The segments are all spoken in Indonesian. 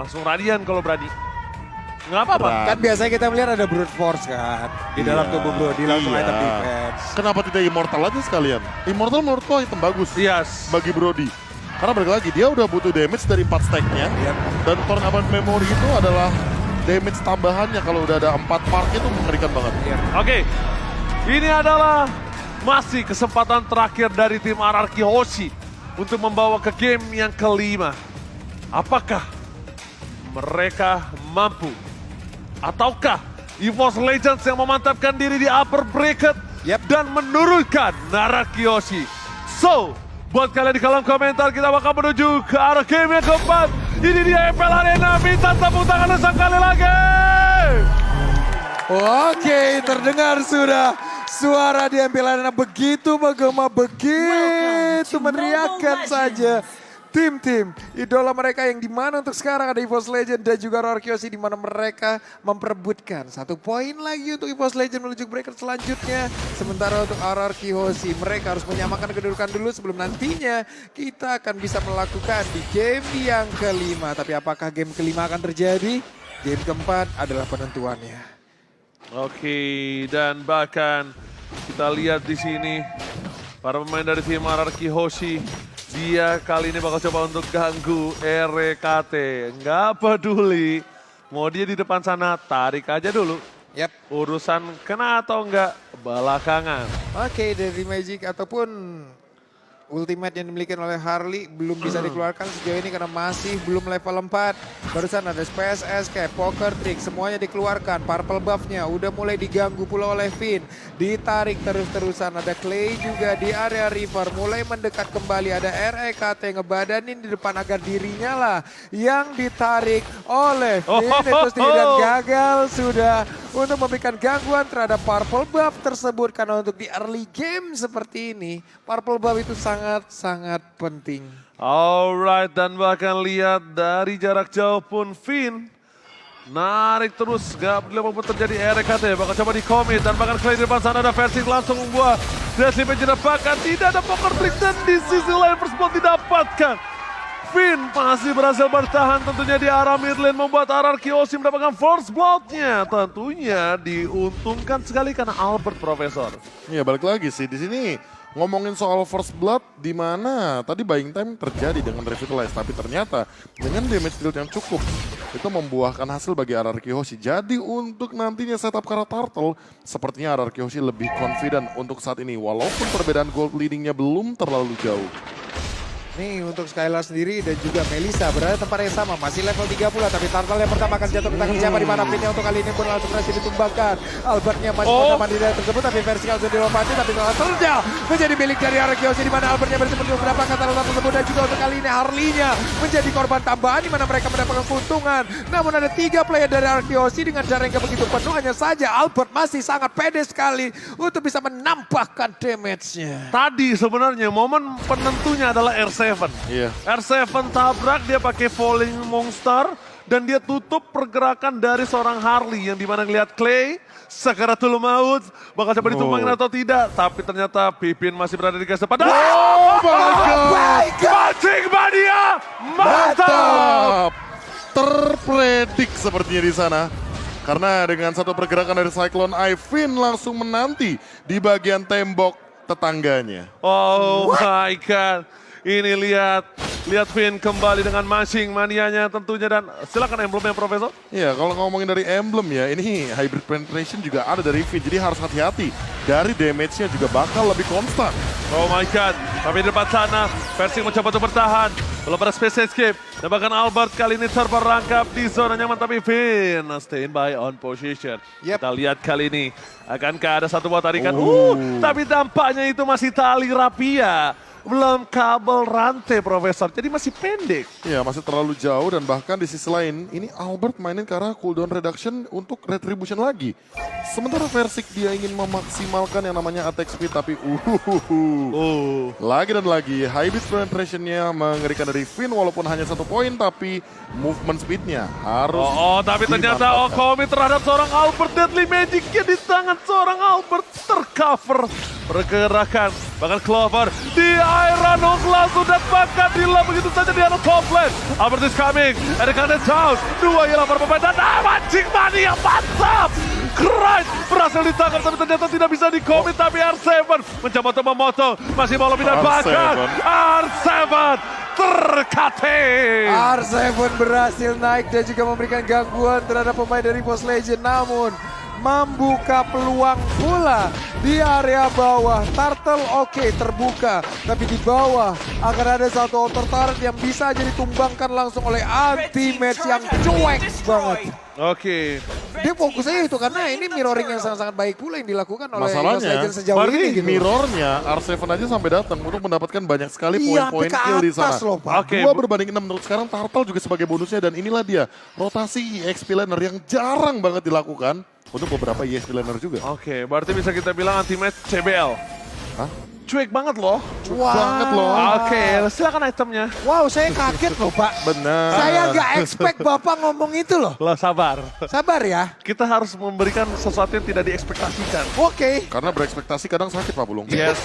Langsung Radian kalau berani. Nggak apa-apa. Kan biasanya kita melihat ada brute force kan di dalam tubuh Brody, langsung item defense. Kenapa tidak Immortal aja sekalian? Immortal menurutku item bagus Yes. bagi Brody. Karena balik lagi, dia udah butuh damage dari 4 stack-nya. Dan Tornado Memory itu adalah damage tambahannya kalau udah ada 4 mark itu mengerikan banget. Oke, ini adalah masih kesempatan terakhir dari tim RRQ Hoshi untuk membawa ke game yang kelima. Apakah mereka mampu? Ataukah EVOS Legends yang memantapkan diri di upper bracket dan menurunkan RRQ Hoshi? So, buat kalian di kolom komentar, kita bakal menuju ke arah game yang keempat. Ini dia FPL Arena, minta tepuk tangan sekali lagi. Oke, terdengar sudah suara di MPL Arena begitu menggema, begitu meneriakkan saja. Tim-tim idola mereka yang dimana untuk sekarang ada EVOS Legend dan juga RRQ Hoshi, di mana mereka memperebutkan 1 poin lagi untuk EVOS Legend menuju bracket selanjutnya. Sementara untuk RRQ Hoshi mereka harus menyamakan kedudukan dulu sebelum nantinya kita akan bisa melakukan di game yang kelima. Tapi apakah game kelima akan terjadi? Game keempat adalah penentuannya. Oke, dan bahkan kita lihat di sini para pemain dari tim RRQ Hoshi, dia kali ini bakal coba untuk ganggu RKT. Nggak peduli, mau dia di depan sana, tarik aja dulu. Urusan kena atau enggak, belakangan. Oke, dari Magic ataupun ultimate yang dimiliki oleh Harley belum bisa dikeluarkan sejauh ini karena masih belum level 4. Barusan ada PSS kayak Poker Trick, semuanya dikeluarkan. Purple buff-nya udah mulai diganggu pula oleh Finn. Ditarik terus-terusan, ada Clay juga di area River. Mulai mendekat kembali, ada REKT ngebadanin di depan agar dirinya lah yang ditarik oleh Finn. Itu sendiri dan gagal sudah untuk memberikan gangguan terhadap Purple buff tersebut. Karena untuk di early game seperti ini, Purple buff itu sangat penting. Alright, dan bahkan lihat dari jarak jauh pun Finn narik terus, gak peduli apapun terjadi. RKT bakal coba di commit dan bahkan Clay di depan sana ada versi langsung membuat Deadly Magic bahkan tidak ada Poker Trick dan di sisi lain first blood didapatkan. Finn masih berhasil bertahan tentunya di arah mid lane, membuat RRQ Hoshi mendapatkan first blood-nya. Tentunya diuntungkan sekali karena Albert Profesor. Iya, balik lagi sih di sini ngomongin soal first blood, di mana tadi buying time terjadi dengan Revitalize, tapi ternyata dengan damage deal yang cukup itu membuahkan hasil bagi RRQ Hoshi. Jadi untuk nantinya setup Kara Turtle, sepertinya RRQ Hoshi lebih confident untuk saat ini, walaupun perbedaan gold leadingnya belum terlalu jauh. Nih untuk Skylar sendiri dan juga Melissa berada tempat yang sama, masih level 30, tapi Turtle yang pertama akan jatuh ke tangan siapa, di mana Pinnya untuk kali ini pun langsung berhasil ditumbangkan. Albertnya masih pertama di daerah tersebut, tapi versi langsung dilompati, tapi Turtle menjadi milik dari RRQ Hoshi, di mana Albertnya berhasil beberapa kata tersebut, dan juga untuk kali ini Harley-nya menjadi korban tambahan, di mana mereka mendapatkan keuntungan. Namun ada 3 player dari RRQ Hoshi dengan jarak yang begitu penuh, hanya saja Albert masih sangat pede sekali untuk bisa menambahkan damage-nya. Tadi sebenarnya momen penentunya adalah R7. Iya. R7 tabrak, dia pakai Falling Monster dan dia tutup pergerakan dari seorang Harley yang dimana ngelihat Clay Sakaratul Maut bakal coba ditumbangin atau tidak, tapi ternyata Pipin masih berada di garis depan. Oh my God! Mancing Mania, mantap! Terpredik sepertinya di sana. Karena dengan satu pergerakan dari Cyclone Eye, Finn langsung menanti di bagian tembok tetangganya. Oh my God. Ini lihat Finn kembali dengan mancing manianya tentunya, dan silakan emblemnya Profesor. Iya, kalau ngomongin dari emblem ya, ini hybrid penetration juga ada dari Finn, jadi harus hati-hati. Dari damage-nya juga bakal lebih konstan. Oh my God, tapi di depan sana Persing mencoba untuk bertahan, belum ada space escape. Dan bahkan Albert kali ini terperangkap di zona nyaman, tapi Finn standby on position. Kita lihat kali ini, akankah ada satu buah tarikan? Tapi dampaknya itu masih tali rapia. Belum kabel rantai Profesor, jadi masih pendek. Iya, masih terlalu jauh, dan bahkan di sisi lain ini Albert mainin ke arah cooldown reduction untuk retribution lagi. Sementara Versik dia ingin memaksimalkan yang namanya attack speed, tapi lagi dan lagi hybrid penetration-nya mengerikan dari Finn, walaupun hanya 1 poin, tapi movement speed-nya harus tapi ternyata Okomi terhadap seorang Albert, Deadly Magic-nya di tangan seorang Albert tercover pergerakan. Bahkan Clover di Iron Hook langsung dan bahkan dilam begitu saja di arah top lane. Albert is coming, RKT down, 2 hilang para pemain dan mancing mania mantap. Christ berhasil ditangkap tapi ternyata tidak bisa dikomit, tapi R7 mencoba untuk memotong, masih mau lebih dan bahkan R7 terkate. R7 berhasil naik dan juga memberikan gangguan terhadap pemain dari Boss Legend, namun membuka peluang pula di area bawah. Turtle oke, terbuka, tapi di bawah akan ada satu outer turret yang bisa jadi ditumbangkan langsung oleh anti-match yang cuek banget. Oke. Dia fokusnya itu karena ini mirroring yang sangat-sangat baik pula yang dilakukan oleh Boss Masalahnya, Legend sejauh ini gitu. mirrornya R7 aja sampai datang untuk mendapatkan banyak sekali poin-poin kill di sana. Loh, Pak. Oke. 2 berbanding 6 menurut sekarang Turtle juga sebagai bonusnya, dan inilah dia rotasi EXP laner yang jarang banget dilakukan untuk beberapa EXP laner juga. Oke, berarti bisa kita bilang anti-match CBL. Hah? Cuek banget loh. Banget loh. Oke, silakan itemnya. Wow, saya kaget loh Pak. Benar. Saya nggak expect Bapak ngomong itu loh. Lah sabar. Sabar ya. Kita harus memberikan sesuatu yang tidak diekspektasikan. Oke. Karena berekspektasi kadang sakit Pak Bulung. Yes,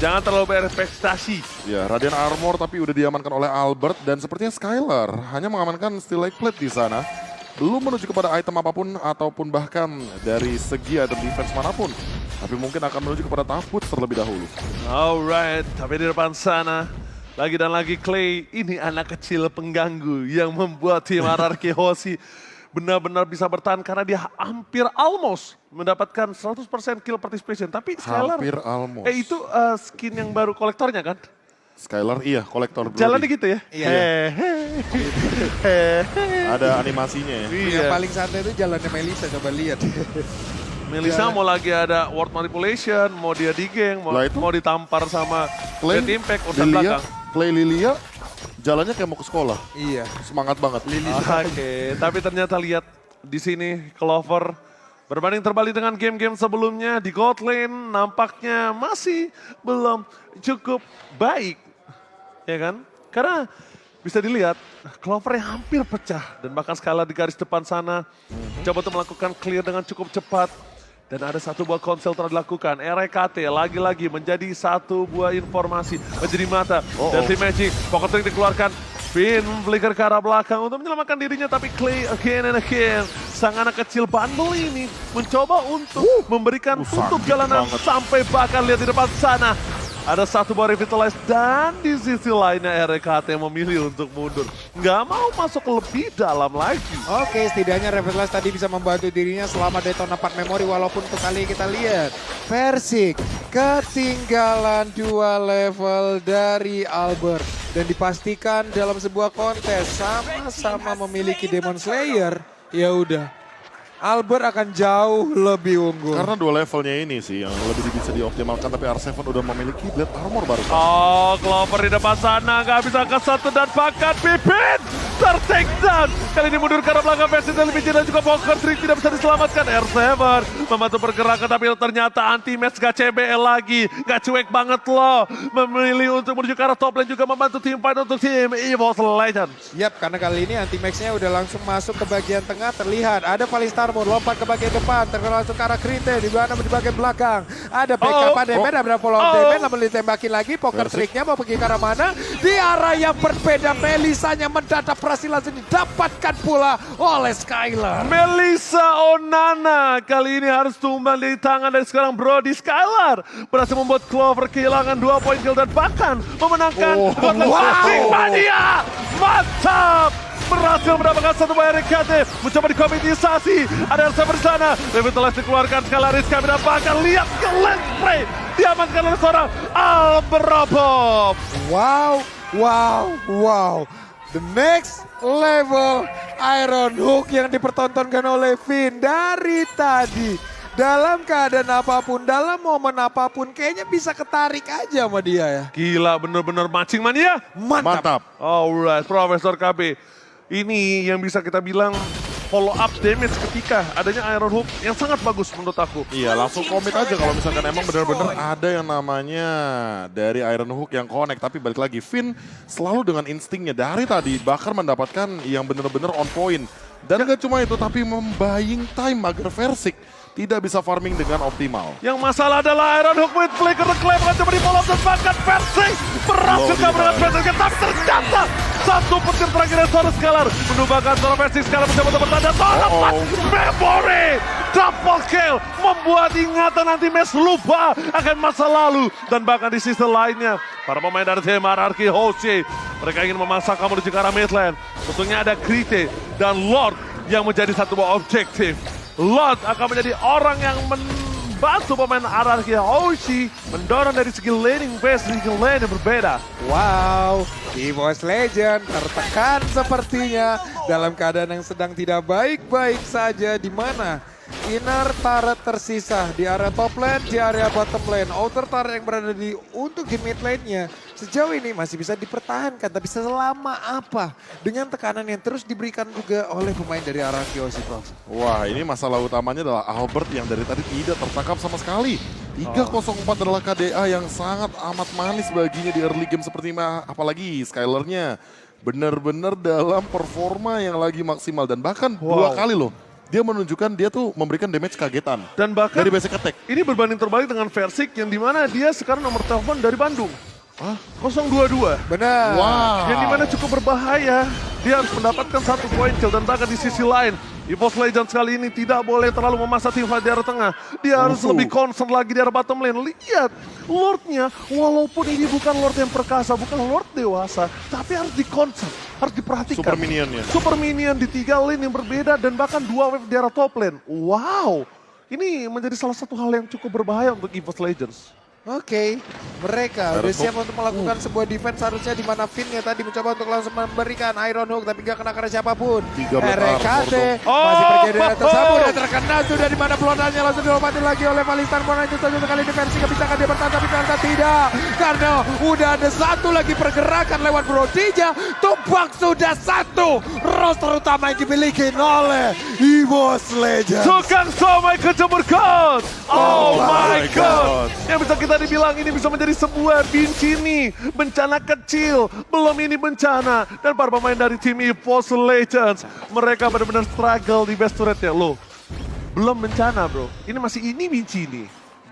jangan terlalu berekspektasi. Ya, Radiant Armor tapi udah diamankan oleh Albert, dan sepertinya Skylar hanya mengamankan Steel Lake Plate di sana. Belum menuju kepada item apapun ataupun bahkan dari segi item defense manapun. Tapi mungkin akan menuju kepada Tafut terlebih dahulu. Alright, tapi di depan sana lagi dan lagi Clay, ini anak kecil pengganggu yang membuat tim RRQ Hoshi benar-benar bisa bertahan karena dia hampir almost mendapatkan 100% kill participation. Tapi Skylar, Hampir almost. itu skin yang baru kolektornya kan? Skylar iya, kolektor Brody. Jalannya gitu ya? Iya. Ada animasinya ya. Yang paling santai itu jalannya Melissa, coba lihat. Melissa mau lagi ada word manipulation, mau dia digeng, Lah itu. mau ditampar sama Clay, Red Impact, urusan Lilia, belakang. Clay Lilia jalannya kayak mau ke sekolah. Iya. Semangat banget. Oke, tapi ternyata lihat di sini Clover berbanding terbalik dengan game-game sebelumnya di God Lane nampaknya masih belum cukup baik, ya kan? Karena bisa dilihat Clover yang hampir pecah dan bahkan skala di garis depan sana coba untuk melakukan clear dengan cukup cepat. Dan ada satu buah konsel telah dilakukan. RKT lagi-lagi menjadi satu buah informasi. Menjadi mata. Dan tim Magic. Pocket Ring dikeluarkan. Finn flicker ke arah belakang untuk menyelamatkan dirinya. Tapi Clay again and again. Sang anak kecil bandel ini mencoba untuk memberikan tutup jalanan. Sampai bahkan lihat di depan sana. Ada satu buah revitalize dan di sisi lainnya RKT memilih untuk mundur. Nggak mau masuk lebih dalam lagi. Oke, setidaknya Revitalize tadi bisa membantu dirinya selama Daytona Part Memory, walaupun untuk kali ini kita lihat Versik ketinggalan 2 level dari Albert. Dan dipastikan dalam sebuah kontes sama-sama memiliki Demon Slayer, ya udah. Albert akan jauh lebih unggul. Karena 2 levelnya ini sih yang lebih bisa dioptimalkan, tapi R7 udah memiliki Blade Armor baru. Oh, Clover di depan sana nggak bisa ke satu dan bahkan Pipin ter-take down. Kali ini mundur ke arah belakang versi Television dan juga Poker Trick tidak bisa diselamatkan. R7 membantu pergerakan tapi ternyata anti-match gak CBL lagi. Gak cuek banget loh. Memilih untuk menuju ke arah top lane juga membantu tim fight untuk tim EVOS Legends. Yap, karena kali ini anti-maxnya udah langsung masuk ke bagian tengah, terlihat. Ada Valistar lompat ke bagian depan, terkenal langsung ke arah Krinte, di mana di bagian belakang. Ada backup damage, ada follow up damage, namun ditembakin lagi. Poker Tricknya mau pergi ke arah mana? Di arah yang berbeda, Melisanya mendadak berhasil langsung didapatkan pula oleh Skylar. Melissa Onana kali ini harus tumbang di tangan dari sekarang Brody. Skylar berhasil membuat Clover kehilangan 2 poin kill dan bahkan memenangkan Mancing Mania. Mantap! Berhasil mendapatkan satu buah RKT, mencoba dikomitisasi. Ada R7 di sana, Revitalize dikeluarkan, Skylar Rizka dan bahkan lihat ke lane spray diamankan oleh seorang Alberobov. Wow, wow, wow. The next level Iron Hook yang dipertontonkan oleh Finn dari tadi. Dalam keadaan apapun, dalam momen apapun, kayaknya bisa ketarik aja sama dia ya. Gila, bener-bener mancing mania. Mantap. Alright, Profesor KB. Ini yang bisa kita bilang follow up damage ketika adanya Iron Hook yang sangat bagus menurut aku. Iya, langsung komit aja kalau misalkan emang benar-benar ada yang namanya dari Iron Hook yang connect. Tapi balik lagi, Finn selalu dengan instingnya dari tadi bahkan mendapatkan yang benar-benar on point. Dan gak cuma itu, tapi membaying time agar Versik tidak bisa farming dengan optimal. Yang masalah adalah Iron Hook with flicker reclaim akan coba di-follow up dan bahkan Persing berhasil kabur dengan Persing. Tapi ternyata satu petir terakhir dari Saurus Scalar menumbangkan seorang Persing. Scalar mencoba untuk bertanda. Lepas memory double kill membuat ingatan nanti Mes lupa akan masa lalu. Dan bahkan di sisi lainnya para pemain dari tim RRQ Hoshi mereka ingin memaksa kamu menuju ke arah mid lane. Untungnya ada Krite dan Lord yang menjadi satu buah objektif. Lord akan menjadi orang yang membantu pemain RRQ Hoshi mendorong dari segi laning base, segi lane yang berbeda. Wow, EVOS Legend tertekan sepertinya dalam keadaan yang sedang tidak baik-baik saja, di mana inner turret tersisa di area top lane, di area bottom lane. Outer turret yang berada untuk di mid lane-nya sejauh ini masih bisa dipertahankan, tapi selama apa dengan tekanan yang terus diberikan juga oleh pemain dari RRQ Hoshi, Prof. Wah, ini masalah utamanya adalah Albert yang dari tadi tidak tertangkap sama sekali. 304 adalah KDA yang sangat amat manis baginya di early game seperti ini. Apalagi Skylar-nya benar-benar dalam performa yang lagi maksimal. Dan bahkan 2 kali loh. Dia menunjukkan dia tuh memberikan damage kagetan. Dan bahkan dari basic attack. Ini berbanding terbalik dengan Versik yang dimana dia sekarang nomor telepon dari Bandung. 022. Benar. Wow. Yang dimana cukup berbahaya. Dia harus mendapatkan 1 poin kill. Dan bahkan di sisi lain, EVOS Legends kali ini tidak boleh terlalu memaksa tim fight di arah tengah. Dia harus lebih concern lagi di arah bottom lane. Lihat, Lordnya walaupun ini bukan Lord yang perkasa, bukan Lord dewasa, tapi harus di-concern, harus diperhatikan. Super minionnya. Super minion di 3 lane yang berbeda dan bahkan 2 wave di arah top lane. Wow, ini menjadi salah satu hal yang cukup berbahaya untuk EVOS Legends. Oke, mereka udah siap untuk melakukan sebuah defense harusnya, di mana Finn-nya tadi mencoba untuk langsung memberikan Iron Hook tapi gak kena karena siapapun. RKT masih berjadi di atas sabu dan terkena sudah, di mana pelontarnya langsung dilompatin lagi oleh Valistan. Mau lanjut saja sekali defensi, gak bisa dia bertahan tapi ternyata tidak. Karena udah ada satu lagi pergerakan lewat Brodija, tumbang sudah 1. Roster utama yang dimiliki oleh EVOS Legends. Tukang somai kejemur God. Oh my God. Yang bisa kita dibilang ini bisa menjadi sebuah bincini, bencana kecil, belum ini bencana. Dan para pemain dari tim EVOS Legends, mereka benar-benar struggle di best turretnya. Loh, belum bencana bro, ini masih ini bincini.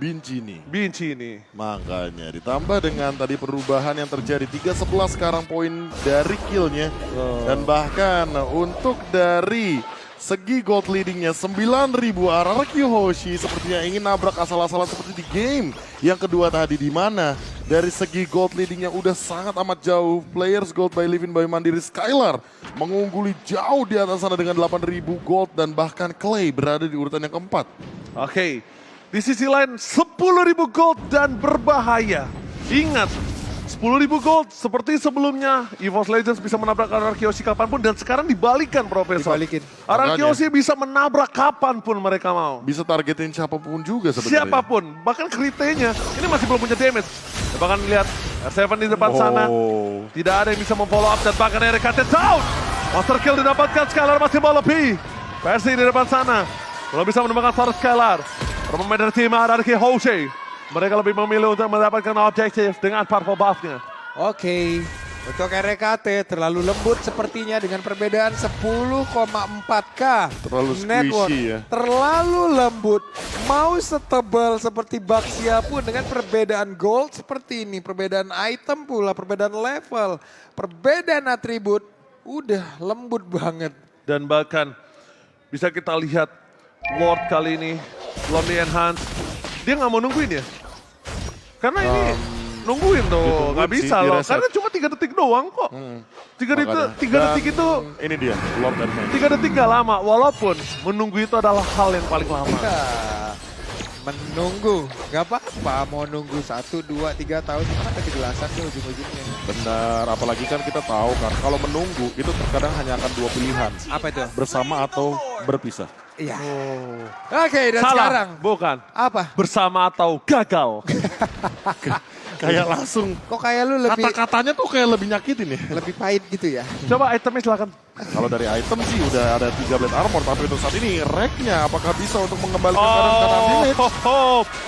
Bincini. Makanya ditambah dengan tadi perubahan yang terjadi 3-11 sekarang poin dari killnya. Dan bahkan untuk dari segi gold leadingnya 9.000 RRQ Hoshi sepertinya ingin nabrak asal-asalan seperti di game yang kedua tadi, di mana dari segi gold leadingnya udah sangat amat jauh. Players gold by Livin by Mandiri Skylar mengungguli jauh di atas sana dengan 8.000 gold dan bahkan Clay berada di urutan yang keempat. Oke, di sisi lain 10.000 gold dan berbahaya. Ingat, 10.000 gold seperti sebelumnya, EVOS Legends bisa menabrak RRQ Hoshi kapanpun dan sekarang dibalikan, Profesor. RRQ Hoshi bisa menabrak kapanpun mereka mau. Bisa targetin siapapun juga sebenarnya. Siapapun, bahkan Krite-nya ini masih belum punya damage. Bahkan lihat R7 di depan sana, tidak ada yang bisa memfollow up dan bahkan RKT down. Master kill didapatkan, Skylar masih mau lebih. Persi di depan sana, belum bisa menemukan Saurus Scalar. Pemain dari tim RRQ Hoshi, mereka lebih memilih untuk mendapatkan objektif dengan purple buff-nya. Oke, untuk RKT terlalu lembut sepertinya dengan perbedaan 10,4k. Terlalu squishy ya. Terlalu lembut. Mau setebal seperti Baxia pun dengan perbedaan gold seperti ini. Perbedaan item pula, perbedaan level, perbedaan atribut. Udah lembut banget. Dan bahkan bisa kita lihat Lord kali ini belum di enhance. Dia nggak mau nungguin ya? Karena ini nungguin tuh, nggak bisa loh. Karena cuma 3 detik doang kok. 3 detik itu, ini dia, Lord dan Main. 3 detik gak lama. Walaupun menunggu itu adalah hal yang paling lama. Menunggu, nggak apa-apa. Mau nunggu 1, 2, 3 tahun itu kan ada kejelasan tuh ujung-ujungnya. Benar, apalagi kan kita tahu kan kalau menunggu itu terkadang hanya akan 2 pilihan. Apa itu? Bersama atau berpisah. Iya. Oke, dan Salah, sekarang bukan. apa? Bersama atau gagal. Kayak langsung Kok kayak lu lebih kata-katanya tuh kayak lebih nyakitin ya. lebih pahit gitu ya? Coba itemnya silakan. Kalau dari item sih udah ada 3 blade armor, tapi untuk saat ini Rek-nya apakah bisa untuk mengembalikan keadaan damage?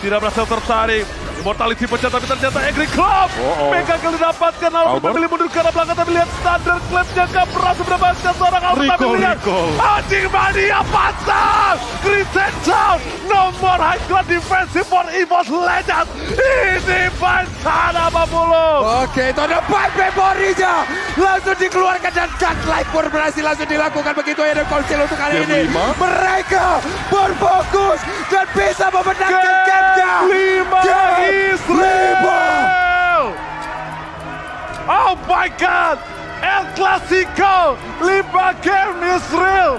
Tidak berhasil tertarik. Immortality pecah tapi ternyata Angry Club. Mega kali didapatkan, Albert Albert. memilih mundur ke arah belakang tapi lihat standar Club-nya gak berhasil mendapatkan seorang Albert tapi lihat. Anjing Mania pasang! Crescent Sound! No more high class defensive for EVOS Legends! Ini bencana Babulu! Oke, itu ada 5 memorinya. Langsung dikeluarkan dan Godlike pun berhasil langsung dilakukan begitu ya. Dan Konsil untuk kali Game ini. 5. Mereka berfokus dan bisa memenangkan gamenya. Game 5 Israel! Oh my God! El Clasico 5 game Israel!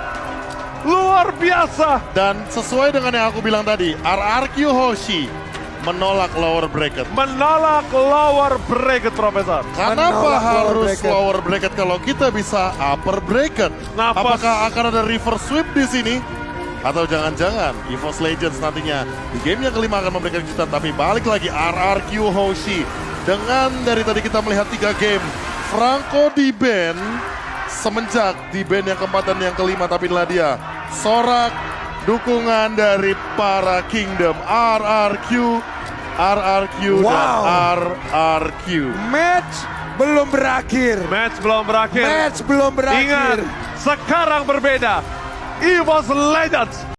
Luar biasa! Dan sesuai dengan yang aku bilang tadi, RRQ Hoshi menolak lower bracket. Menolak lower bracket, Profesor. Kenapa Menolak lower harus bracket. lower bracket kalau kita bisa upper bracket? Nafas. Apakah akan ada reverse sweep di sini? Atau jangan-jangan EVOS Legends nantinya di game yang kelima akan memberikan kejutan. Tapi balik lagi RRQ Hoshi. Dengan dari tadi kita melihat 3 game, Franco di ban semenjak di ban yang keempat dan yang kelima. Tapi inilah dia, sorak dukungan dari para Kingdom, RRQ Wow. dan RRQ. Match belum berakhir. Match belum berakhir. Match belum berakhir. Ingat, sekarang berbeda. EVOS Legends